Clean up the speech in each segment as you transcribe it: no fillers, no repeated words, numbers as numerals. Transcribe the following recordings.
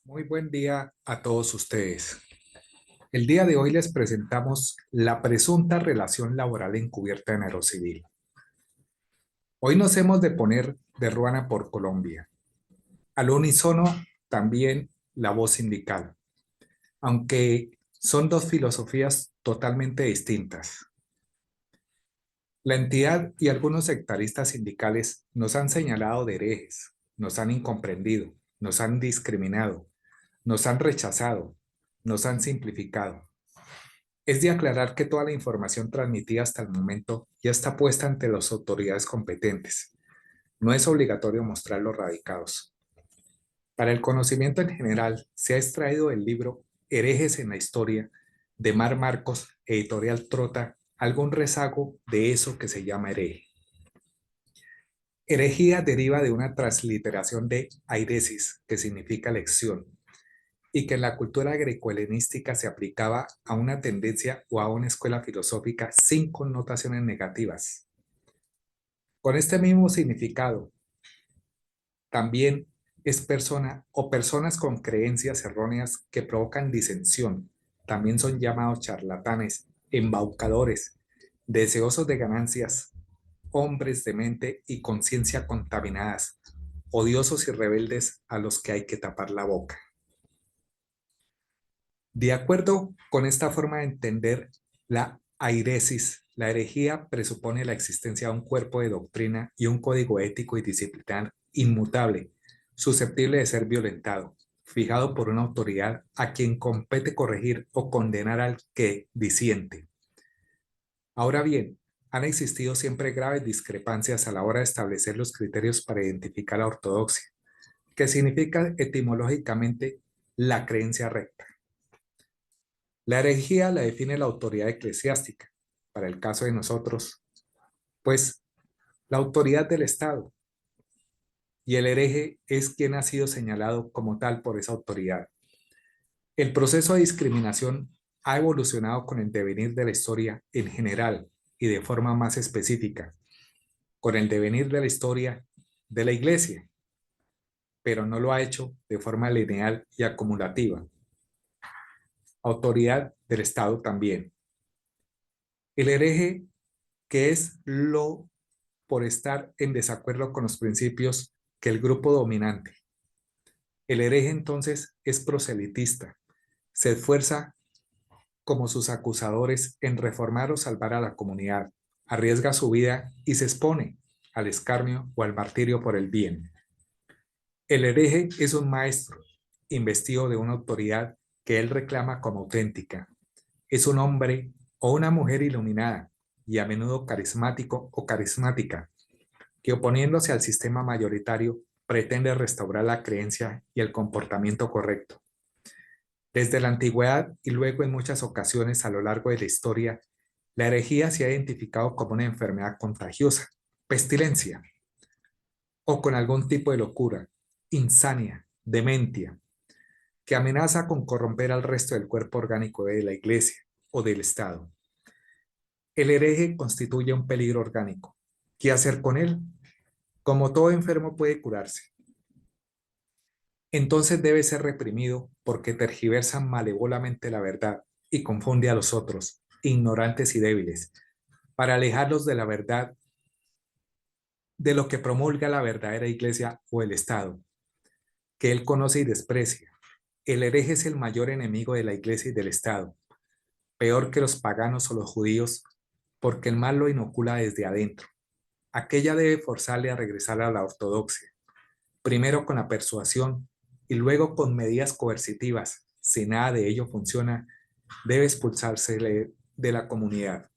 Muy buen día a todos ustedes. El día de hoy les presentamos la presunta relación laboral encubierta en Aerocivil. Hoy nos hemos de poner de ruana por Colombia. Al unísono también la voz sindical, aunque son dos filosofías totalmente distintas. La entidad y algunos sectaristas sindicales nos han señalado de herejes, nos han incomprendido, nos han discriminado, nos han rechazado, nos han simplificado. Es de aclarar que toda la información transmitida hasta el momento ya está puesta ante las autoridades competentes. No es obligatorio mostrar los radicados. Para el conocimiento en general, se ha extraído del libro Herejes en la Historia de Mar Marcos, editorial Trota, algún rezago de eso que se llama hereje. Herejía deriva de una transliteración de airesis, que significa lección, y que en la cultura greco-helenística se aplicaba a una tendencia o a una escuela filosófica sin connotaciones negativas. Con este mismo significado, también es persona o personas con creencias erróneas que provocan disensión. También son llamados charlatanes, embaucadores, deseosos de ganancias, hombres de mente y conciencia contaminadas, odiosos y rebeldes a los que hay que tapar la boca. De acuerdo con esta forma de entender la airesis, la herejía presupone la existencia de un cuerpo de doctrina y un código ético y disciplinar inmutable, susceptible de ser violentado, fijado por una autoridad a quien compete corregir o condenar al que disiente. Ahora bien, han existido siempre graves discrepancias a la hora de establecer los criterios para identificar la ortodoxia, que significa etimológicamente la creencia recta. La herejía la define la autoridad eclesiástica, para el caso de nosotros, pues la autoridad del Estado, y el hereje es quien ha sido señalado como tal por esa autoridad. El proceso de discriminación ha evolucionado con el devenir de la historia en general y de forma más específica, con el devenir de la historia de la Iglesia, pero no lo ha hecho de forma lineal y acumulativa. Autoridad del Estado también. El hereje, que es lo por estar en desacuerdo con los principios que el grupo dominante. El hereje entonces es proselitista, se esfuerza como sus acusadores en reformar o salvar a la comunidad, arriesga su vida y se expone al escarnio o al martirio por el bien. El hereje es un maestro investido de una autoridad que él reclama como auténtica. Es un hombre o una mujer iluminada y a menudo carismático o carismática, que oponiéndose al sistema mayoritario pretende restaurar la creencia y el comportamiento correcto. Desde la antigüedad y luego en muchas ocasiones a lo largo de la historia, la herejía se ha identificado como una enfermedad contagiosa, pestilencia, o con algún tipo de locura, insania, demencia, que amenaza con corromper al resto del cuerpo orgánico de la Iglesia o del Estado. El hereje constituye un peligro orgánico. ¿Qué hacer con él? Como todo enfermo puede curarse, entonces debe ser reprimido porque tergiversa malévolamente la verdad y confunde a los otros, ignorantes y débiles, para alejarlos de la verdad, de lo que promulga la verdadera iglesia o el Estado, que él conoce y desprecia. El hereje es el mayor enemigo de la iglesia y del Estado, peor que los paganos o los judíos, porque el mal lo inocula desde adentro. Aquella debe forzarle a regresar a la ortodoxia, primero con la persuasión y luego con medidas coercitivas. Si nada de ello funciona, debe expulsarse de la comunidad.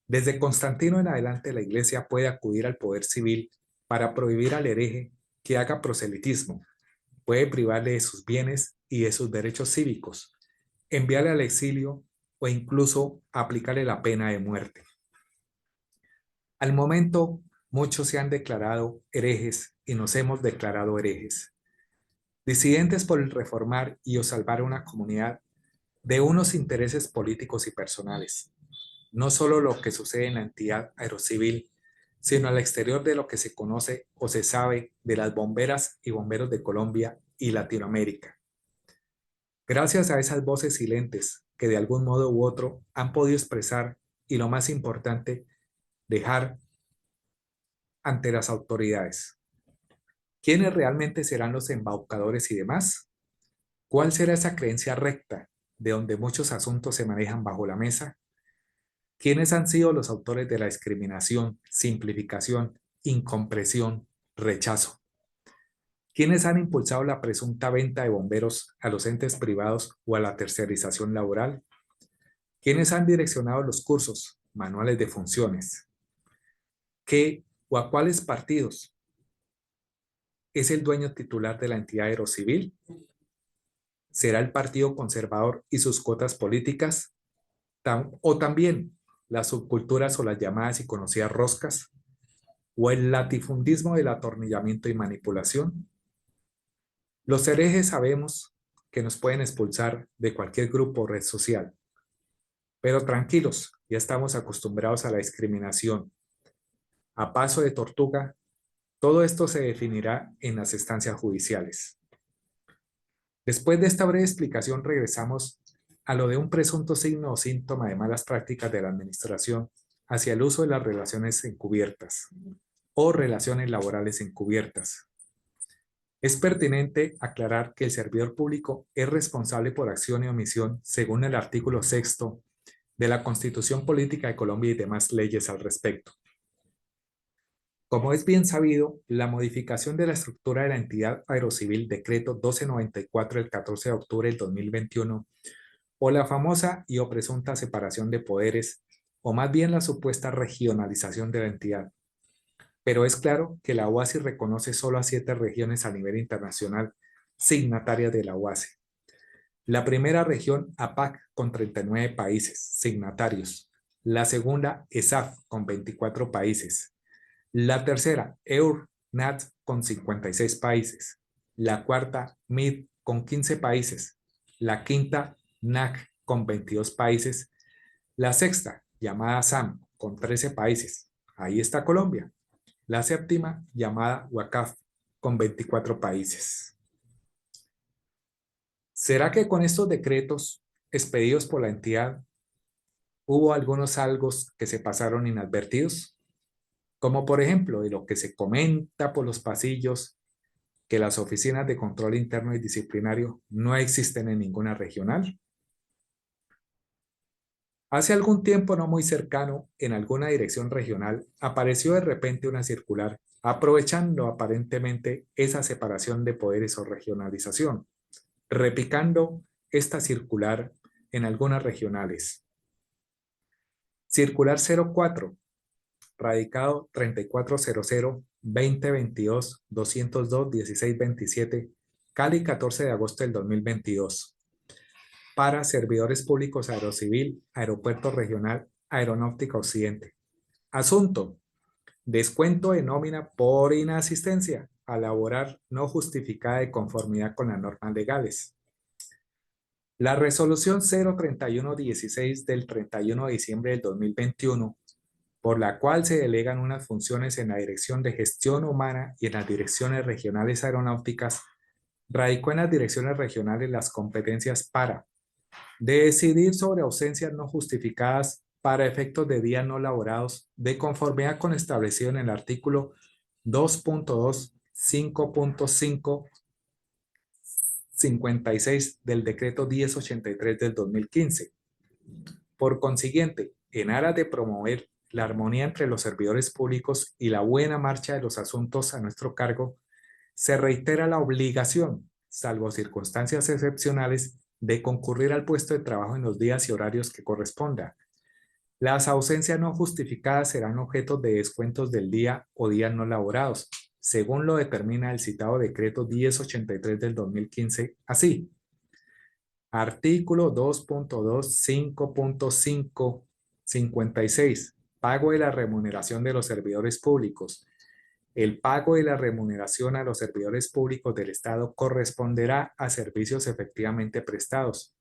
Desde Constantino en adelante, la Iglesia puede acudir al poder civil para prohibir al hereje que haga proselitismo, puede privarle de sus bienes y de sus derechos cívicos, enviarle al exilio o incluso aplicarle la pena de muerte. Al momento, muchos se han declarado herejes y nos hemos declarado herejes, disidentes por el reformar y o salvar una comunidad de unos intereses políticos y personales. No solo lo que sucede en la entidad aerocivil, sino al exterior de lo que se conoce o se sabe de las bomberas y bomberos de Colombia y Latinoamérica. Gracias a esas voces silentes que de algún modo u otro han podido expresar y lo más importante, dejar ante las autoridades. ¿Quiénes realmente serán los embaucadores y demás? ¿Cuál será esa creencia recta de donde muchos asuntos se manejan bajo la mesa? ¿Quiénes han sido los autores de la discriminación, simplificación, incompresión, rechazo? ¿Quiénes han impulsado la presunta venta de bomberos a los entes privados o a la tercerización laboral? ¿Quiénes han direccionado los cursos, manuales de funciones? ¿Qué o a cuáles partidos es el dueño titular de la entidad aerocivil? ¿Será el Partido Conservador y sus cuotas políticas? ¿O también las subculturas o las llamadas y conocidas roscas? ¿O el latifundismo del atornillamiento y manipulación? Los herejes sabemos que nos pueden expulsar de cualquier grupo o red social, pero tranquilos, ya estamos acostumbrados a la discriminación. A paso de tortuga, todo esto se definirá en las instancias judiciales. Después de esta breve explicación, regresamos a lo de un presunto signo o síntoma de malas prácticas de la administración hacia el uso de las relaciones encubiertas o relaciones laborales encubiertas. Es pertinente aclarar que el servidor público es responsable por acción y omisión según el artículo 6º de la Constitución Política de Colombia y demás leyes al respecto. Como es bien sabido, la modificación de la estructura de la entidad aerocivil Decreto 1294 del 14 de octubre del 2021 o la famosa y o presunta separación de poderes o más bien la supuesta regionalización de la entidad. Pero es claro que la OASI reconoce solo a 7 regiones a nivel internacional signatarias de la OASI. La primera región APAC con 39 países signatarios. La segunda ESAF con 24 países. La tercera EURNAT con 56 países. La cuarta MID con 15 países. La quinta NAC con 22 países. La sexta llamada SAM con 13 países. Ahí está Colombia. La séptima llamada WACAF con 24 países. ¿Será que con estos decretos expedidos por la entidad hubo algunos algo que se pasaron inadvertidos? Como por ejemplo de lo que se comenta por los pasillos que las oficinas de control interno y disciplinario no existen en ninguna regional. Hace algún tiempo no muy cercano, en alguna dirección regional, apareció de repente una circular aprovechando aparentemente esa separación de poderes o regionalización, replicando esta circular en algunas regionales. Circular 04, radicado 3400-2022-202-1627, Cali, 14 de agosto del 2022, para servidores públicos Aerocivil, Aeropuerto Regional, Aeronáutica Occidente. Asunto: descuento de nómina por inasistencia a laborar no justificada de conformidad con las normas legales. La resolución 03116 del 31 de diciembre del 2021, por la cual se delegan unas funciones en la Dirección de Gestión Humana y en las direcciones regionales aeronáuticas, radicó en las direcciones regionales las competencias para decidir sobre ausencias no justificadas para efectos de días no laborados de conformidad con establecido en el artículo 2.2, 5.5, 56 del decreto 1083 del 2015. Por consiguiente, en aras de promover la armonía entre los servidores públicos y la buena marcha de los asuntos a nuestro cargo, se reitera la obligación, salvo circunstancias excepcionales, de concurrir al puesto de trabajo en los días y horarios que corresponda. Las ausencias no justificadas serán objeto de descuentos del día o días no laborados, según lo determina el citado decreto 1083 del 2015, así. Artículo 2.2, 5.5, 56. Pago de la remuneración de los servidores públicos. El pago de la remuneración a los servidores públicos del Estado corresponderá a servicios efectivamente prestados,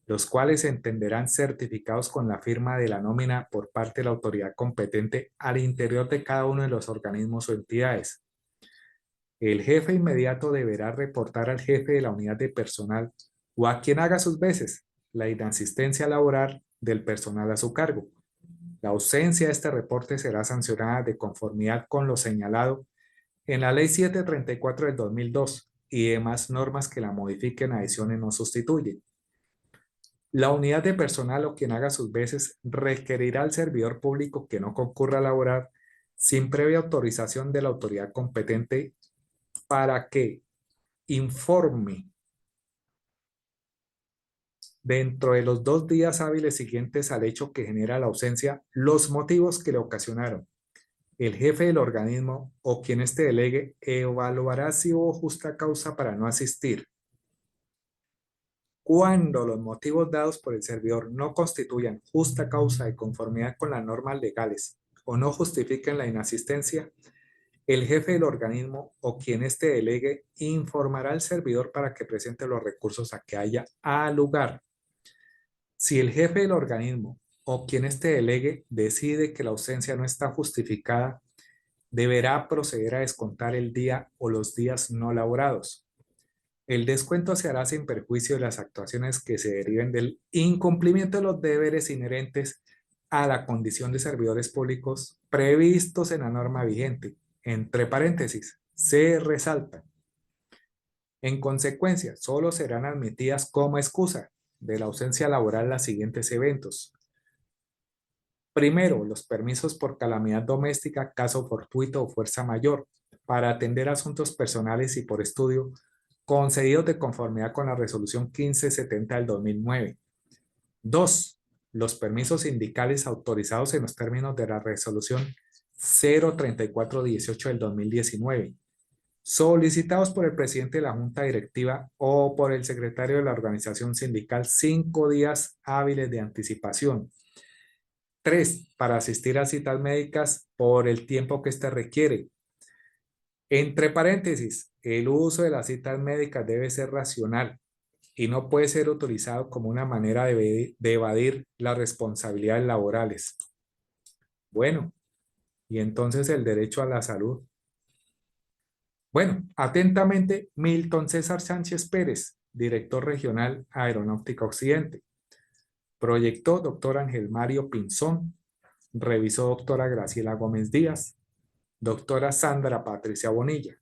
los cuales se entenderán certificados con la firma de la nómina por parte de la autoridad competente al interior de cada uno de los organismos o entidades. El jefe inmediato deberá reportar al jefe de la unidad de personal o a quien haga sus veces la inasistencia laboral del personal a su cargo. La ausencia de este reporte será sancionada de conformidad con lo señalado en la Ley 734 del 2002 y demás normas que la modifiquen, adicionen o sustituyen. La unidad de personal o quien haga sus veces requerirá al servidor público que no concurra a laborar sin previa autorización de la autoridad competente para que informe dentro de los 2 días hábiles siguientes al hecho que genera la ausencia los motivos que le ocasionaron. El jefe del organismo o quien éste delegue evaluará si hubo justa causa para no asistir. Cuando los motivos dados por el servidor no constituyan justa causa de conformidad con las normas legales o no justifiquen la inasistencia, el jefe del organismo o quien éste delegue informará al servidor para que presente los recursos a que haya al lugar. Si el jefe del organismo o quien éste delegue decide que la ausencia no está justificada, deberá proceder a descontar el día o los días no laborados. El descuento se hará sin perjuicio de las actuaciones que se deriven del incumplimiento de los deberes inherentes a la condición de servidores públicos previstos en la norma vigente. Entre paréntesis, se resalta. En consecuencia, solo serán admitidas como excusa de la ausencia laboral los siguientes eventos. Primero, los permisos por calamidad doméstica, caso fortuito o fuerza mayor, para atender asuntos personales y por estudio, concedidos de conformidad con la resolución 1570 del 2009. Dos, los permisos sindicales autorizados en los términos de la resolución 03418 del 2019, solicitados por el presidente de la Junta Directiva o por el secretario de la organización sindical 5 días hábiles de anticipación. 3, para asistir a citas médicas por el tiempo que éste requiere. Entre paréntesis, el uso de las citas médicas debe ser racional y no puede ser utilizado como una manera de evadir las responsabilidades laborales. Bueno, y entonces el derecho a la salud. Bueno, atentamente, Milton César Sánchez Pérez, director regional Aeronáutica Occidente. Proyectó doctor Ángel Mario Pinzón. Revisó doctora Graciela Gómez Díaz. Doctora Sandra Patricia Bonilla.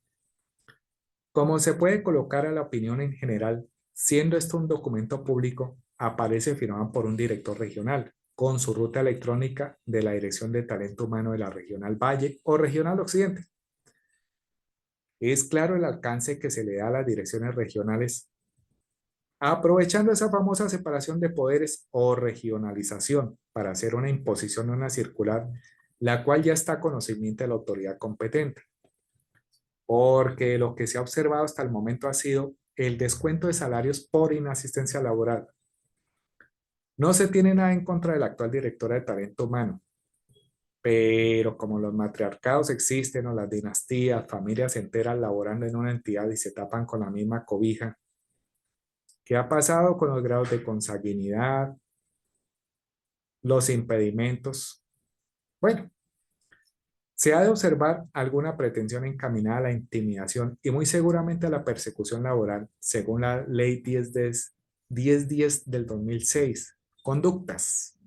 Como se puede colocar a la opinión en general, siendo esto un documento público, aparece firmado por un director regional con su ruta electrónica de la Dirección de Talento Humano de la Regional Valle o Regional Occidente. Es claro el alcance que se le da a las direcciones regionales, aprovechando esa famosa separación de poderes o regionalización para hacer una imposición de una circular, la cual ya está a conocimiento de la autoridad competente. Porque lo que se ha observado hasta el momento ha sido el descuento de salarios por inasistencia laboral. No se tiene nada en contra de la actual directora de talento humano, pero como los matriarcados existen o las dinastías, familias enteras laborando en una entidad y se tapan con la misma cobija, ¿qué ha pasado con los grados de consanguinidad, los impedimentos? Bueno, se ha de observar alguna pretensión encaminada a la intimidación y muy seguramente a la persecución laboral, según la Ley 1010 del 2006, conductas.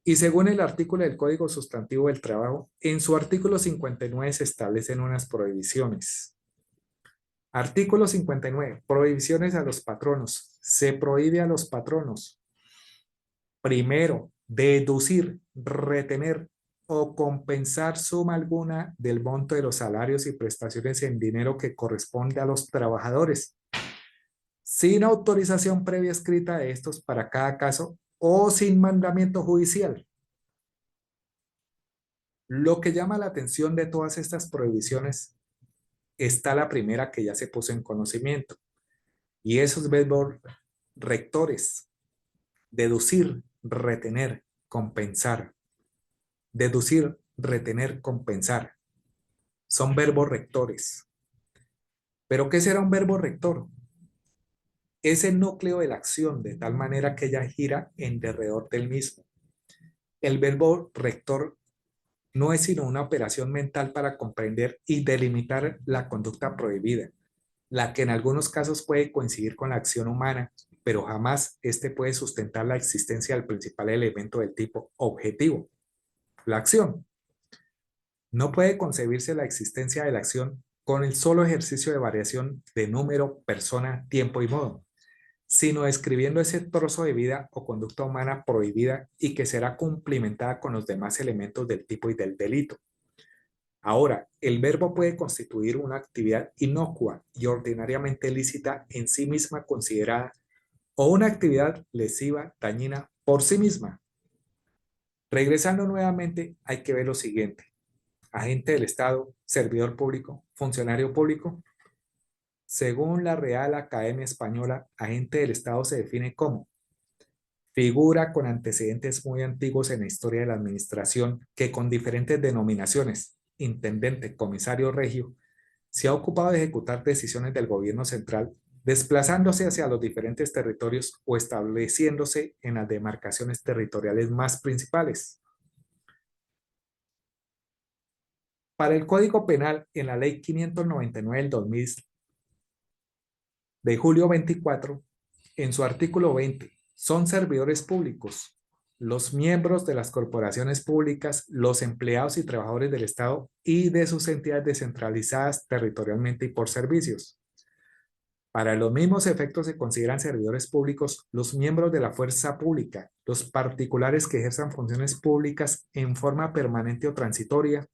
Y según el artículo del Código Sustantivo del Trabajo, en su artículo 59 se establecen unas prohibiciones. Artículo 59. Prohibiciones a los patronos. Se prohíbe a los patronos, primero, deducir, retener o compensar suma alguna del monto de los salarios y prestaciones en dinero que corresponde a los trabajadores, sin autorización previa escrita de estos para cada caso o sin mandamiento judicial. Lo que llama la atención de todas estas prohibiciones está la primera que ya se puso en conocimiento, y esos verbos rectores: deducir, retener, compensar. Deducir, retener, compensar. Son verbos rectores. ¿Pero qué será un verbo rector? Es el núcleo de la acción, de tal manera que ella gira en derredor del mismo. El verbo rector no es sino una operación mental para comprender y delimitar la conducta prohibida, la que en algunos casos puede coincidir con la acción humana, pero jamás éste puede sustentar la existencia del principal elemento del tipo objetivo, la acción. No puede concebirse la existencia de la acción con el solo ejercicio de variación de número, persona, tiempo y modo, sino describiendo ese trozo de vida o conducta humana prohibida y que será cumplimentada con los demás elementos del tipo y del delito. Ahora, el verbo puede constituir una actividad inocua y ordinariamente lícita en sí misma considerada o una actividad lesiva, dañina por sí misma. Regresando nuevamente, hay que ver lo siguiente. Agente del Estado, servidor público, funcionario público. Según la Real Academia Española, agente del Estado se define como figura con antecedentes muy antiguos en la historia de la administración que con diferentes denominaciones, intendente, comisario regio, se ha ocupado de ejecutar decisiones del gobierno central, desplazándose hacia los diferentes territorios o estableciéndose en las demarcaciones territoriales más principales. Para el Código Penal, en la Ley 599 del 2000 de julio 24, en su artículo 20, son servidores públicos los miembros de las corporaciones públicas, los empleados y trabajadores del Estado y de sus entidades descentralizadas territorialmente y por servicios. Para los mismos efectos se consideran servidores públicos los miembros de la fuerza pública, los particulares que ejerzan funciones públicas en forma permanente o transitoria,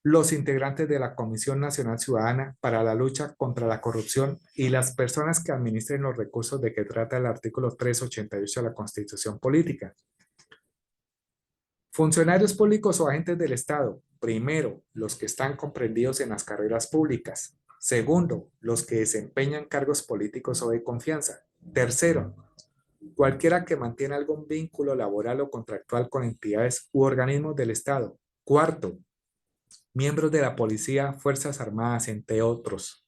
los integrantes de la Comisión Nacional Ciudadana para la Lucha contra la Corrupción y las personas que administren los recursos de que trata el artículo 388 de la Constitución Política. Funcionarios públicos o agentes del Estado. Primero, los que están comprendidos en las carreras públicas. Segundo, los que desempeñan cargos políticos o de confianza. Tercero, cualquiera que mantiene algún vínculo laboral o contractual con entidades u organismos del Estado. Cuarto, miembros de la policía, Fuerzas Armadas, entre otros.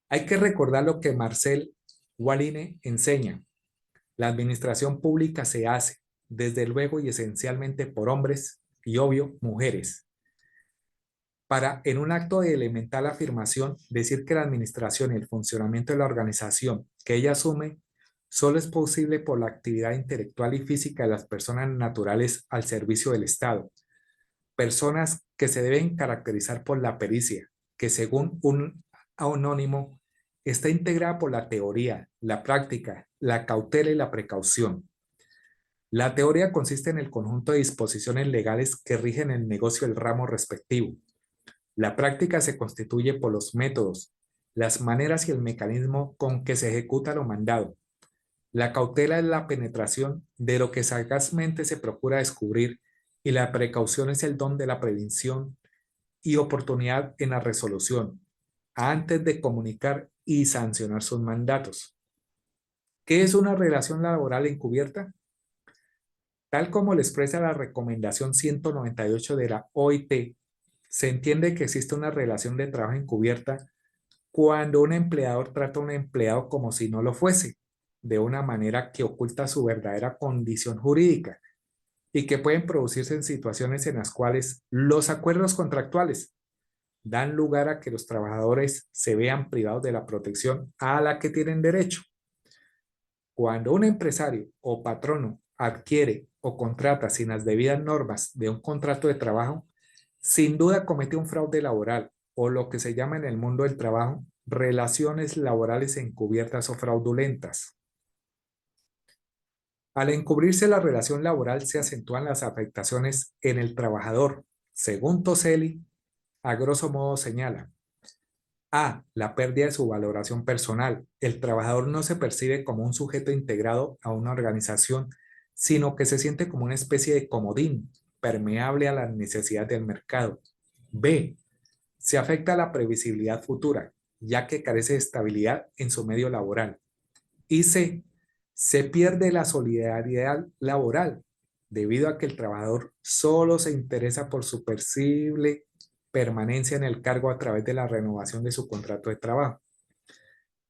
Hay que recordar lo que Marcel Walline enseña. La administración pública se hace, desde luego y esencialmente por hombres y, obvio, mujeres. Para, en un acto de elemental afirmación, decir que la administración y el funcionamiento de la organización que ella asume solo es posible por la actividad intelectual y física de las personas naturales al servicio del Estado, personas que se deben caracterizar por la pericia, que según un anónimo está integrada por la teoría, la práctica, la cautela y la precaución. La teoría consiste en el conjunto de disposiciones legales que rigen el negocio del ramo respectivo. La práctica se constituye por los métodos, las maneras y el mecanismo con que se ejecuta lo mandado. La cautela es la penetración de lo que sagazmente se procura descubrir y la precaución es el don de la prevención y oportunidad en la resolución, antes de comunicar y sancionar sus mandatos. ¿Qué es una relación laboral encubierta? Tal como lo expresa la recomendación 198 de la OIT, se entiende que existe una relación de trabajo encubierta cuando un empleador trata a un empleado como si no lo fuese, de una manera que oculta su verdadera condición jurídica y que pueden producirse en situaciones en las cuales los acuerdos contractuales dan lugar a que los trabajadores se vean privados de la protección a la que tienen derecho. Cuando un empresario o patrono adquiere o contrata sin las debidas normas de un contrato de trabajo, sin duda comete un fraude laboral o lo que se llama en el mundo del trabajo relaciones laborales encubiertas o fraudulentas. Al encubrirse la relación laboral se acentúan las afectaciones en el trabajador. Según Toselli, a grosso modo señala: A. La pérdida de su valoración personal. El trabajador no se percibe como un sujeto integrado a una organización, sino que se siente como una especie de comodín, permeable a las necesidades del mercado. B. Se afecta la previsibilidad futura, ya que carece de estabilidad en su medio laboral. Y C. Se pierde la solidaridad laboral, debido a que el trabajador solo se interesa por su percibible permanencia en el cargo a través de la renovación de su contrato de trabajo.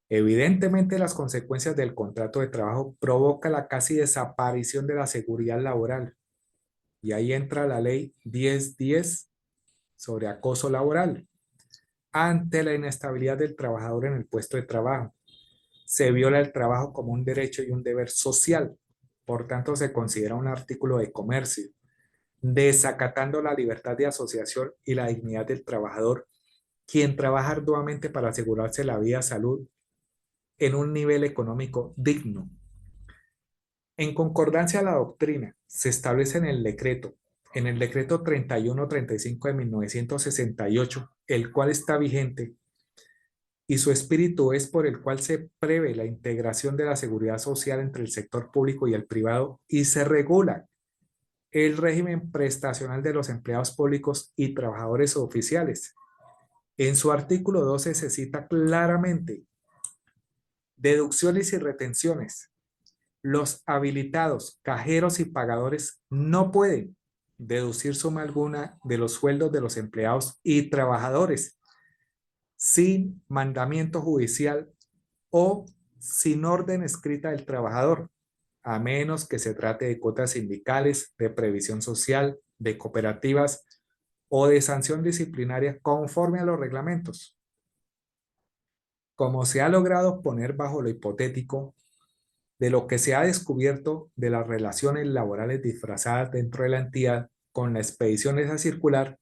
Evidentemente, las consecuencias del contrato de trabajo provocan la casi desaparición de la seguridad laboral. Y ahí entra la ley 1010 sobre acoso laboral. Ante la inestabilidad del trabajador en el puesto de trabajo, se viola el trabajo como un derecho y un deber social. Por tanto, se considera un artículo de comercio, desacatando la libertad de asociación y la dignidad del trabajador, quien trabaja arduamente para asegurarse la vida y salud en un nivel económico digno. En concordancia a la doctrina, se establece en el decreto 3135 de 1968, el cual está vigente, y su espíritu es por el cual se prevé la integración de la seguridad social entre el sector público y el privado y se regula el régimen prestacional de los empleados públicos y trabajadores oficiales. En su artículo 12 se cita claramente deducciones y retenciones. Los habilitados, cajeros y pagadores no pueden deducir suma alguna de los sueldos de los empleados y trabajadores sin mandamiento judicial o sin orden escrita del trabajador, a menos que se trate de cuotas sindicales, de previsión social, de cooperativas o de sanción disciplinaria conforme a los reglamentos. Como se ha logrado poner bajo lo hipotético de lo que se ha descubierto de las relaciones laborales disfrazadas dentro de la entidad con la expedición de esa circular,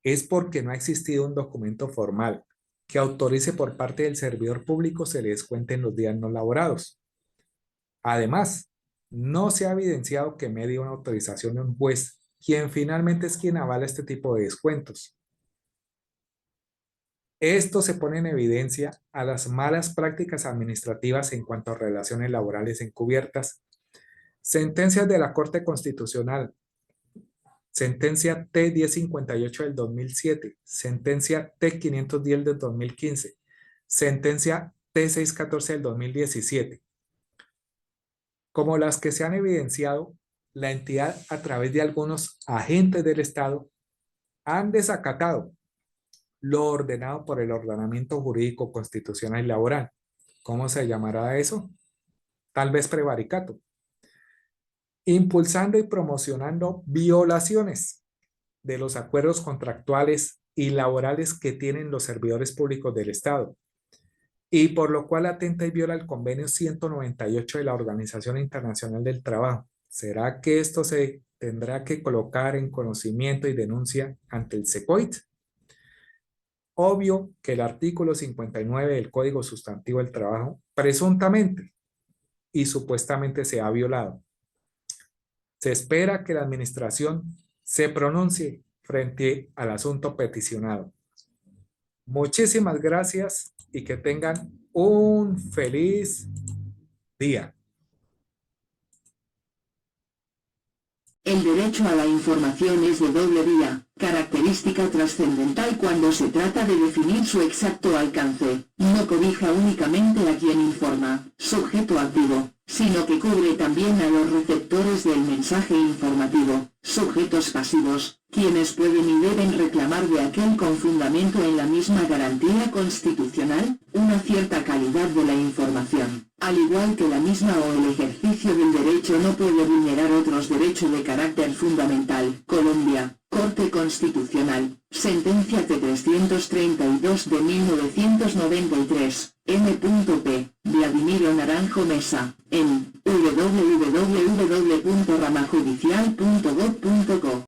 es porque no ha existido un documento formal que autorice por parte del servidor público se le descuenten los días no laborados. Además, no se ha evidenciado que medie una autorización de un juez, quien finalmente es quien avala este tipo de descuentos. Esto se pone en evidencia a las malas prácticas administrativas en cuanto a relaciones laborales encubiertas. Sentencias de la Corte Constitucional, sentencia T-1058 del 2007, sentencia T-510 del 2015, sentencia T-614 del 2017. Como las que se han evidenciado, la entidad a través de algunos agentes del Estado han desacatado lo ordenado por el ordenamiento jurídico constitucional y laboral. ¿Cómo se llamará eso? Tal vez prevaricato. Impulsando y promocionando violaciones de los acuerdos contractuales y laborales que tienen los servidores públicos del Estado, y por lo cual atenta y viola el convenio 198 de la Organización Internacional del Trabajo. ¿Será que esto se tendrá que colocar en conocimiento y denuncia ante el SECOIT? Obvio que el artículo 59 del Código Sustantivo del Trabajo presuntamente y supuestamente se ha violado. Se espera que la administración se pronuncie frente al asunto peticionado. Muchísimas gracias y que tengan un feliz día. El derecho a la información es de doble vía, característica trascendental cuando se trata de definir su exacto alcance. No cobija únicamente a quien informa, sujeto activo, sino que cubre también a los receptores del mensaje informativo, sujetos pasivos, quienes pueden y deben reclamar de aquel con fundamento en la misma garantía constitucional, una cierta calidad de la información. Al igual que la misma o el ejercicio del derecho no puede vulnerar otros derechos de carácter fundamental. Colombia, Corte Constitucional, sentencia T-332 de 1993, M.P. Vladimiro Naranjo Mesa, en www.ramajudicial.gov.co.